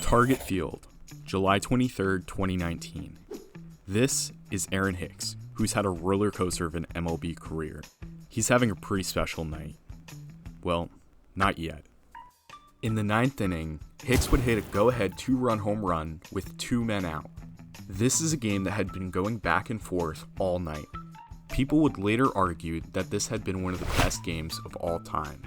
Target Field, July 23rd, 2019. This is Aaron Hicks, who's had a roller coaster of an MLB career. He's having a pretty special night. Well, not yet. In the ninth inning, Hicks would hit a go-ahead 2-run home run with 2 men out. This is a game that had been going back and forth all night. People would later argue that this had been one of the best games of all time.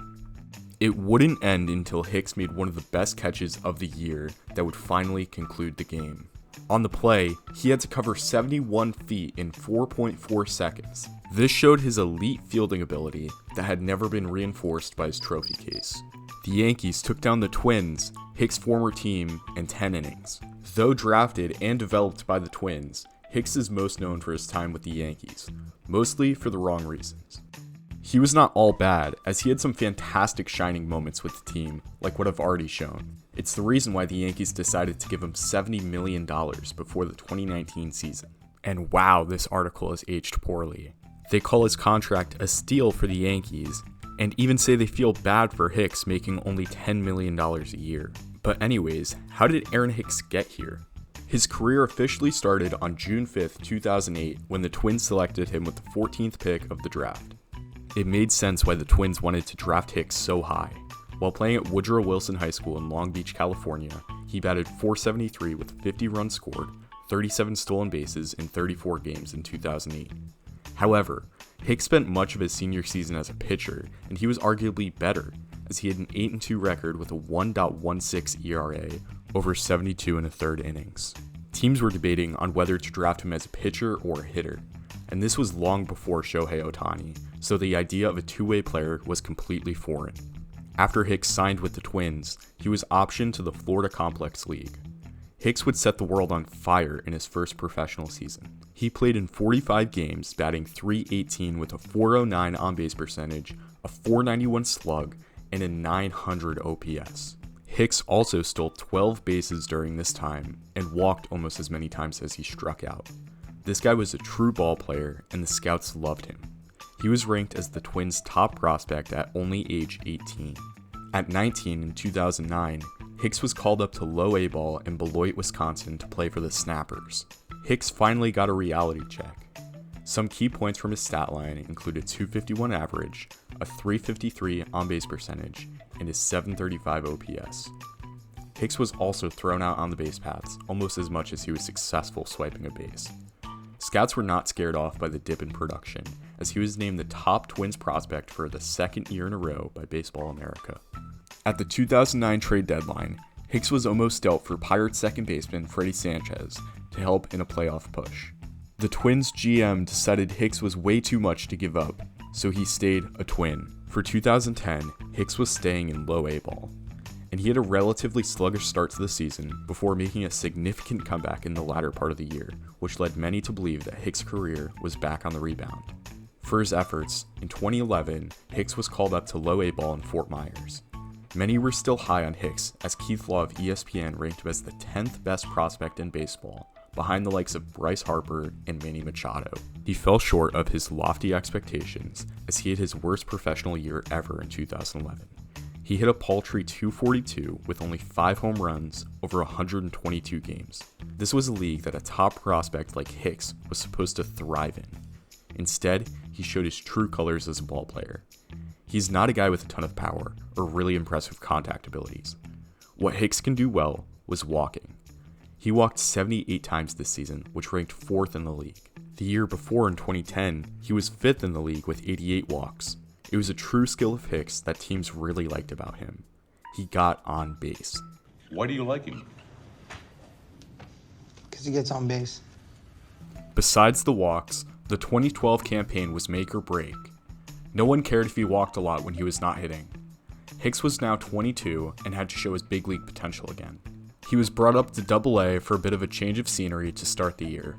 It wouldn't end until Hicks made one of the best catches of the year that would finally conclude the game. On the play, he had to cover 71 feet in 4.4 seconds. This showed his elite fielding ability that had never been reinforced by his trophy case. The Yankees took down the Twins, Hicks' former team, in 10 innings. Though drafted and developed by the Twins, Hicks is most known for his time with the Yankees, mostly for the wrong reasons. He was not all bad, as he had some fantastic shining moments with the team, like what I've already shown. It's the reason why the Yankees decided to give him $70 million before the 2019 season. And wow, this article has aged poorly. They call his contract a steal for the Yankees, and even say they feel bad for Hicks making only $10 million a year. But anyways, how did Aaron Hicks get here? His career officially started on June 5th, 2008, when the Twins selected him with the 14th pick of the draft. It made sense why the Twins wanted to draft Hicks so high. While playing at Woodrow Wilson High School in Long Beach, California, he batted .473 with 50 runs scored, 37 stolen bases in 34 games in 2008. However, Hicks spent much of his senior season as a pitcher, and he was arguably better, as he had an 8-2 record with a 1.16 ERA over 72 1/3 innings. Teams were debating on whether to draft him as a pitcher or a hitter, and this was long before Shohei Ohtani, so the idea of a two-way player was completely foreign. After Hicks signed with the Twins, he was optioned to the Florida Complex League. Hicks would set the world on fire in his first professional season. He played in 45 games, batting .318 with a .409 on-base percentage, a .491 slug, and a .900 OPS. Hicks also stole 12 bases during this time, and walked almost as many times as he struck out. This guy was a true ball player, and the scouts loved him. He was ranked as the Twins' top prospect at only age 18. At 19 in 2009, Hicks was called up to low A ball in Beloit, Wisconsin to play for the Snappers. Hicks finally got a reality check. Some key points from his stat line included .251 average, a .353 on-base percentage, and his .735 OPS. Hicks was also thrown out on the base paths almost as much as he was successful swiping a base. Scouts were not scared off by the dip in production, as he was named the top Twins prospect for the second year in a row by Baseball America. At the 2009 trade deadline, Hicks was almost dealt for Pirates second baseman Freddie Sanchez to help in a playoff push. The Twins GM decided Hicks was way too much to give up, so he stayed a Twin. For 2010, Hicks was staying in low A ball, and he had a relatively sluggish start to the season before making a significant comeback in the latter part of the year, which led many to believe that Hicks' career was back on the rebound. For his efforts, in 2011, Hicks was called up to low A ball in Fort Myers. Many were still high on Hicks, as Keith Law of ESPN ranked him as the 10th best prospect in baseball, behind the likes of Bryce Harper and Manny Machado. He fell short of his lofty expectations, as he had his worst professional year ever in 2011. He hit a paltry .242 with only 5 home runs over 122 games. This was a league that a top prospect like Hicks was supposed to thrive in. Instead, he showed his true colors as a ball player. He's not a guy with a ton of power or really impressive contact abilities. What Hicks can do well was walking. He walked 78 times this season, which ranked 4th in the league. The year before, in 2010, he was 5th in the league with 88 walks. It was a true skill of Hicks that teams really liked about him. He got on base. Why do you like him? Because he gets on base. Besides the walks, the 2012 campaign was make or break. No one cared if he walked a lot when he was not hitting. Hicks was now 22 and had to show his big league potential again. He was brought up to Double-A for a bit of a change of scenery to start the year.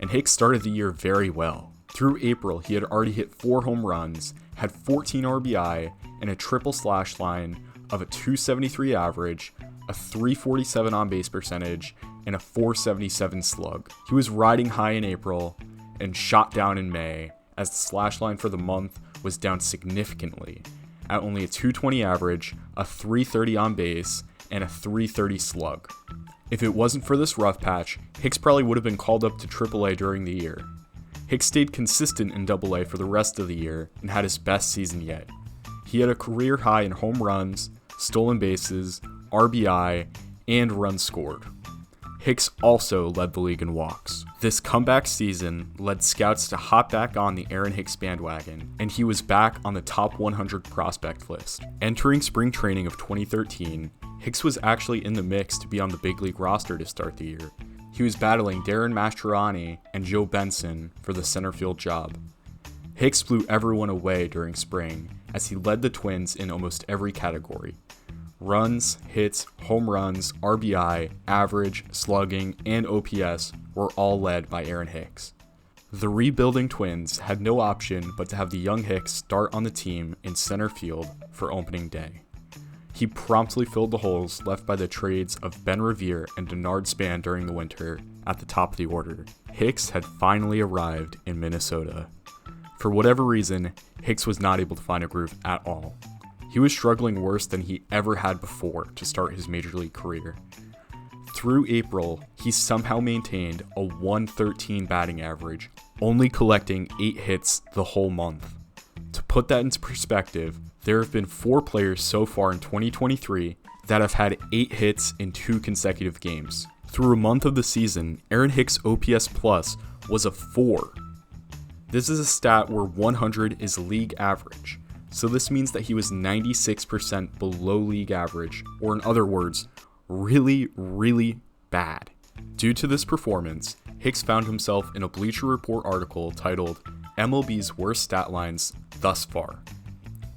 And Hicks started the year very well. Through April, he had already hit 4 home runs, had 14 RBI, and a triple slash line of a .273 average, a .347 on-base percentage, and a .477 slug. He was riding high in April and shot down in May, as the slash line for the month was down significantly, at only a .220 average, a .330 on base, and a .330 slug. If it wasn't for this rough patch, Hicks probably would have been called up to AAA during the year. Hicks stayed consistent in AA for the rest of the year and had his best season yet. He had a career high in home runs, stolen bases, RBI, and runs scored. Hicks also led the league in walks. This comeback season led scouts to hop back on the Aaron Hicks bandwagon, and he was back on the top 100 prospect list. Entering spring training of 2013, Hicks was actually in the mix to be on the big league roster to start the year. He was battling Darren Mastroianni and Joe Benson for the center field job. Hicks blew everyone away during spring as he led the Twins in almost every category. Runs, hits, home runs, RBI, average, slugging, and OPS were all led by Aaron Hicks. The rebuilding Twins had no option but to have the young Hicks start on the team in center field for opening day. He promptly filled the holes left by the trades of Ben Revere and Denard Span during the winter at the top of the order. Hicks had finally arrived in Minnesota. For whatever reason, Hicks was not able to find a groove at all. He was struggling worse than he ever had before to start his major league career. Through April, he somehow maintained a .113 batting average, only collecting 8 hits the whole month. To put that into perspective, there have been 4 players so far in 2023 that have had 8 hits in 2 consecutive games. Through a month of the season, Aaron Hicks' OPS plus was a 4. This is a stat where 100 is league average. So this means that he was 96% below league average, or in other words, really, really bad. Due to this performance, Hicks found himself in a Bleacher Report article titled MLB's Worst Stat Lines Thus Far.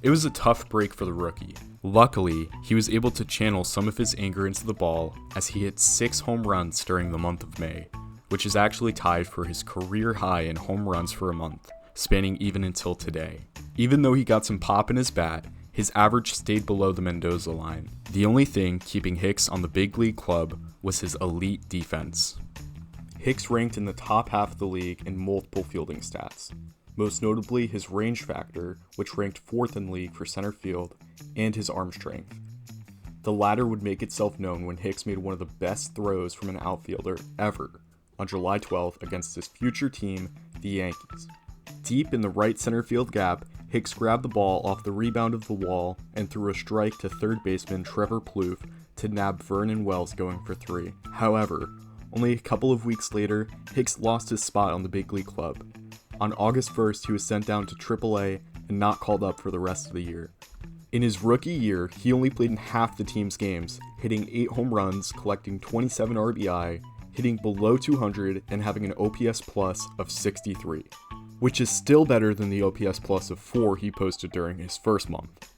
It was a tough break for the rookie. Luckily, he was able to channel some of his anger into the ball as he hit 6 home runs during the month of May, which is actually tied for his career high in home runs for a month, spanning even until today. Even though he got some pop in his bat, his average stayed below the Mendoza line. The only thing keeping Hicks on the big league club was his elite defense. Hicks ranked in the top half of the league in multiple fielding stats, most notably his range factor, which ranked 4th in league for center field, and his arm strength. The latter would make itself known when Hicks made one of the best throws from an outfielder ever on July 12th against his future team, the Yankees. Deep in the right center field gap, Hicks grabbed the ball off the rebound of the wall and threw a strike to third baseman Trevor Plouffe to nab Vernon Wells going for 3. However, only a couple of weeks later, Hicks lost his spot on the big league club. On August 1st, he was sent down to AAA and not called up for the rest of the year. In his rookie year, he only played in half the team's games, hitting 8 home runs, collecting 27 RBI, hitting below 200, and having an OPS plus of 63. Which is still better than the OPS plus of 4 he posted during his first month.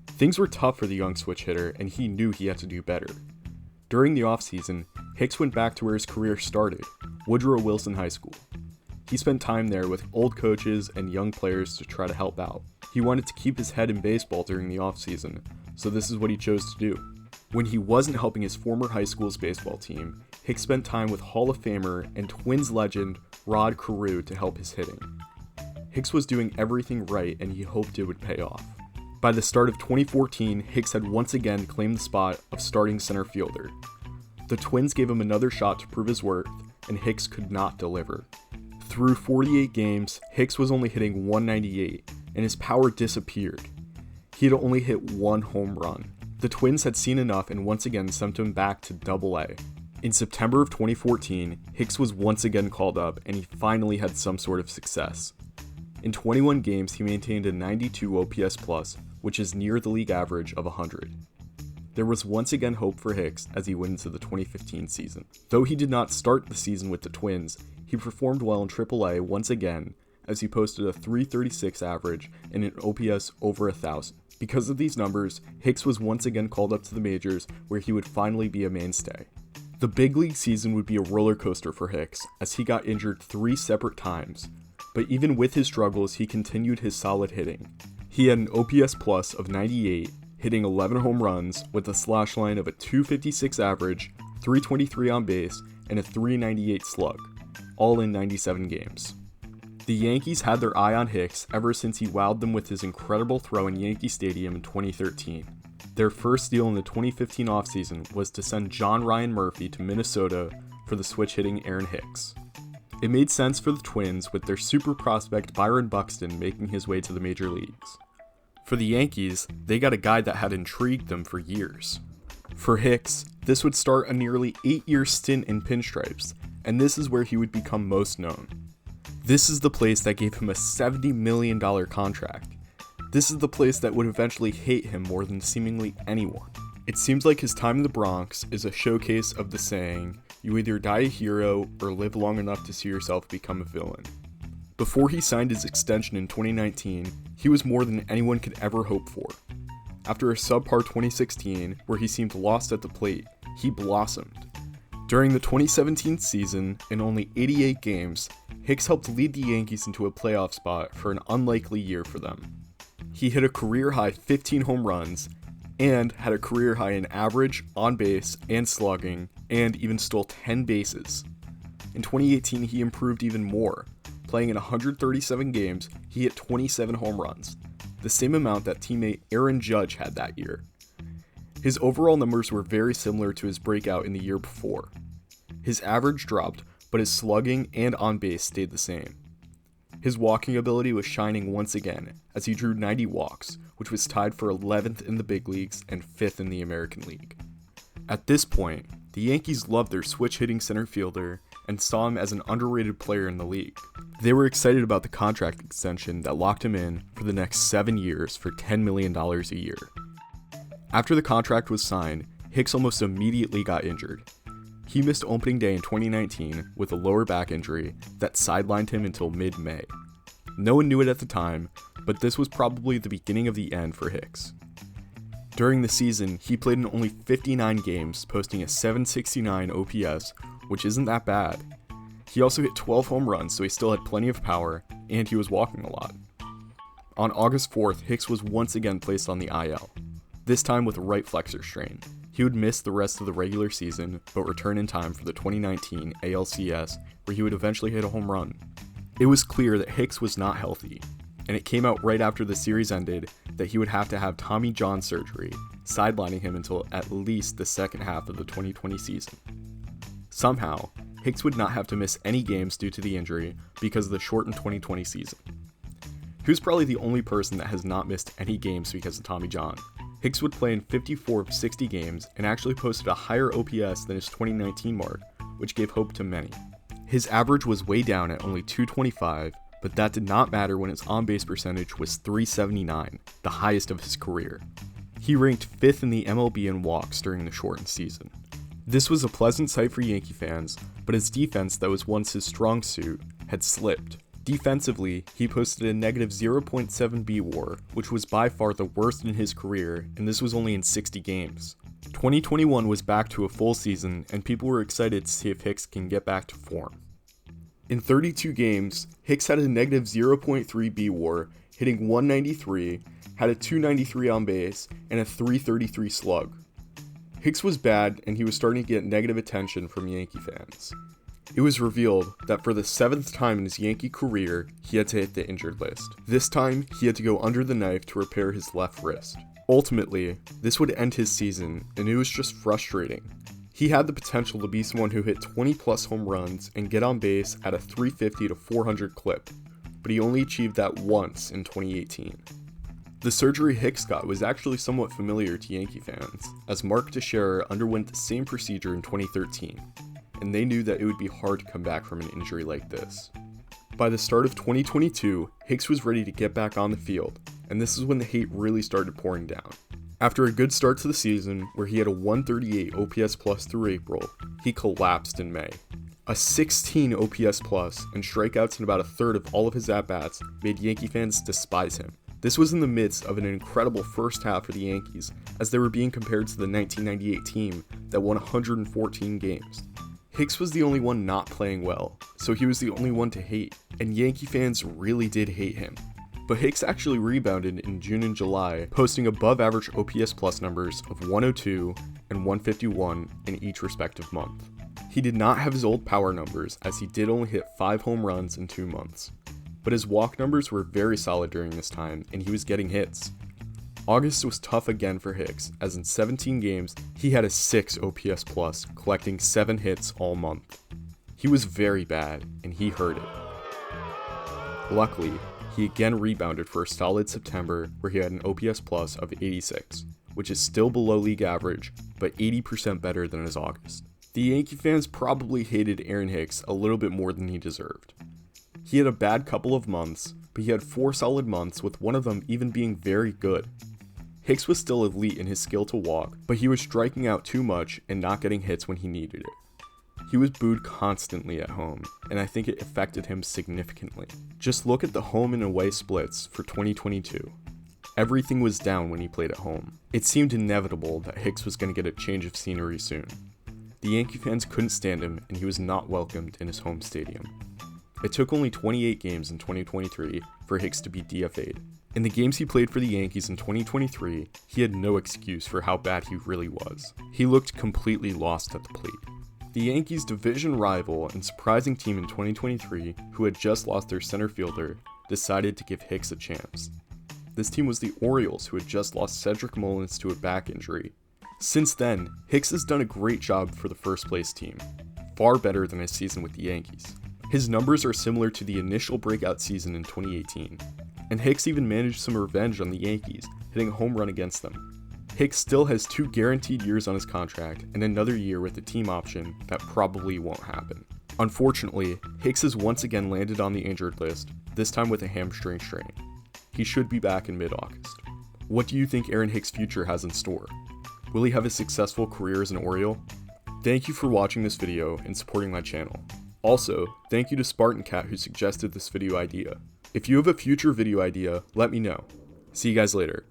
Things were tough for the young switch hitter, and he knew he had to do better. During the offseason, Hicks went back to where his career started, Woodrow Wilson High School. He spent time there with old coaches and young players to try to help out. He wanted to keep his head in baseball during the offseason, so this is what he chose to do. When he wasn't helping his former high school's baseball team, Hicks spent time with Hall of Famer and Twins legend Rod Carew to help his hitting. Hicks was doing everything right and he hoped it would pay off. By the start of 2014, Hicks had once again claimed the spot of starting center fielder. The Twins gave him another shot to prove his worth, and Hicks could not deliver. Through 48 games, Hicks was only hitting .198, and his power disappeared. He had only hit 1 home run. The Twins had seen enough and once again sent him back to AA. In September of 2014, Hicks was once again called up, and he finally had some sort of success. In 21 games, he maintained a 92 OPS plus, which is near the league average of 100. There was once again hope for Hicks as he went into the 2015 season. Though he did not start the season with the Twins, he performed well in AAA once again as he posted a .336 average and an OPS over 1,000. Because of these numbers, Hicks was once again called up to the majors where he would finally be a mainstay. The big league season would be a roller coaster for Hicks as he got injured 3 separate times, but even with his struggles, he continued his solid hitting. He had an OPS plus of 98, hitting 11 home runs with a slash line of a .256 average, .323 on base, and a .398 slug, all in 97 games. The Yankees had their eye on Hicks ever since he wowed them with his incredible throw in Yankee Stadium in 2013. Their first deal in the 2015 offseason was to send John Ryan Murphy to Minnesota for the switch-hitting Aaron Hicks. It made sense for the Twins with their super prospect Byron Buxton making his way to the major leagues. For the Yankees, they got a guy that had intrigued them for years. For Hicks, this would start a nearly 8-year stint in pinstripes, and this is where he would become most known. This is the place that gave him a $70 million contract. This is the place that would eventually hate him more than seemingly anyone. It seems like his time in the Bronx is a showcase of the saying, you either die a hero or live long enough to see yourself become a villain. Before he signed his extension in 2019, he was more than anyone could ever hope for. After a subpar 2016, where he seemed lost at the plate, he blossomed. During the 2017 season, in only 88 games, Hicks helped lead the Yankees into a playoff spot for an unlikely year for them. He hit a career-high 15 home runs, and had a career-high in average, on-base, and slugging, and even stole 10 bases. In 2018, he improved even more. Playing in 137 games, he hit 27 home runs, the same amount that teammate Aaron Judge had that year. His overall numbers were very similar to his breakout in the year before. His average dropped, but his slugging and on-base stayed the same. His walking ability was shining once again, as he drew 90 walks, which was tied for 11th in the big leagues and 5th in the American League. At this point, the Yankees loved their switch-hitting center fielder and saw him as an underrated player in the league. They were excited about the contract extension that locked him in for the next 7 years for $10 million a year. After the contract was signed, Hicks almost immediately got injured. He missed opening day in 2019 with a lower back injury that sidelined him until mid-May. No one knew it at the time, but this was probably the beginning of the end for Hicks. During the season, he played in only 59 games, posting a .769 OPS, which isn't that bad. He also hit 12 home runs, so he still had plenty of power, and he was walking a lot. On August 4th, Hicks was once again placed on the IL, this time with a right flexor strain. He would miss the rest of the regular season, but return in time for the 2019 ALCS, where he would eventually hit a home run. It was clear that Hicks was not healthy, and it came out right after the series ended that he would have to have Tommy John surgery, sidelining him until at least the second half of the 2020 season. Somehow, Hicks would not have to miss any games due to the injury because of the shortened 2020 season. He was probably the only person that has not missed any games because of Tommy John. Hicks would play in 54 of 60 games and actually posted a higher OPS than his 2019 mark, which gave hope to many. His average was way down at only .225, but that did not matter when his on-base percentage was .379, the highest of his career. He ranked 5th in the MLB in walks during the shortened season. This was a pleasant sight for Yankee fans, but his defense that was once his strong suit had slipped. Defensively, he posted a negative 0.7 B WAR, which was by far the worst in his career, and this was only in 60 games. 2021 was back to a full season, and people were excited to see if Hicks can get back to form. In 32 games, Hicks had a negative 0.3 B WAR, hitting 193, had a 293 on base, and a 333 slug. Hicks was bad, and he was starting to get negative attention from Yankee fans. It was revealed that for the 7th time in his Yankee career, he had to hit the injured list. This time, he had to go under the knife to repair his left wrist. Ultimately, this would end his season, and it was just frustrating. He had the potential to be someone who hit 20 plus home runs and get on base at a 350 to 400 clip, but he only achieved that once in 2018. The surgery Hicks got was actually somewhat familiar to Yankee fans, as Mark Teixeira underwent the same procedure in 2013. And they knew that it would be hard to come back from an injury like this. By the start of 2022, Hicks was ready to get back on the field, and this is when the hate really started pouring down. After a good start to the season, where he had a 138 OPS plus through April, he collapsed in May. A 16 OPS plus and strikeouts in about a third of all of his at-bats made Yankee fans despise him. This was in the midst of an incredible first half for the Yankees, as they were being compared to the 1998 team that won 114 games. Hicks was the only one not playing well, so he was the only one to hate, and Yankee fans really did hate him. But Hicks actually rebounded in June and July, posting above average OPS plus numbers of 102 and 151 in each respective month. He did not have his old power numbers, as he did only hit 5 home runs in 2 months. But his walk numbers were very solid during this time, and he was getting hits. August was tough again for Hicks, as in 17 games, he had a 6 OPS plus, collecting 7 hits all month. He was very bad, and he hurt it. Luckily, he again rebounded for a solid September where he had an OPS plus of 86, which is still below league average, but 80% better than his August. The Yankee fans probably hated Aaron Hicks a little bit more than he deserved. He had a bad couple of months, but he had 4 solid months, with one of them even being very good. Hicks was still elite in his skill to walk, but he was striking out too much and not getting hits when he needed it. He was booed constantly at home, and I think it affected him significantly. Just look at the home and away splits for 2022. Everything was down when he played at home. It seemed inevitable that Hicks was going to get a change of scenery soon. The Yankee fans couldn't stand him, and he was not welcomed in his home stadium. It took only 28 games in 2023 for Hicks to be DFA'd. In the games he played for the Yankees in 2023, he had no excuse for how bad he really was. He looked completely lost at the plate. The Yankees' division rival and surprising team in 2023, who had just lost their center fielder, decided to give Hicks a chance. This team was the Orioles, who had just lost Cedric Mullins to a back injury. Since then, Hicks has done a great job for the first place team, far better than his season with the Yankees. His numbers are similar to the initial breakout season in 2018, and Hicks even managed some revenge on the Yankees, hitting a home run against them. Hicks still has 2 guaranteed years on his contract and another year with the team option that probably won't happen. Unfortunately, Hicks has once again landed on the injured list, this time with a hamstring strain. He should be back in mid-August. What do you think Aaron Hicks' future has in store? Will he have a successful career as an Oriole? Thank you for watching this video and supporting my channel. Also, thank you to SpartanCat who suggested this video idea. If you have a future video idea, let me know. See you guys later.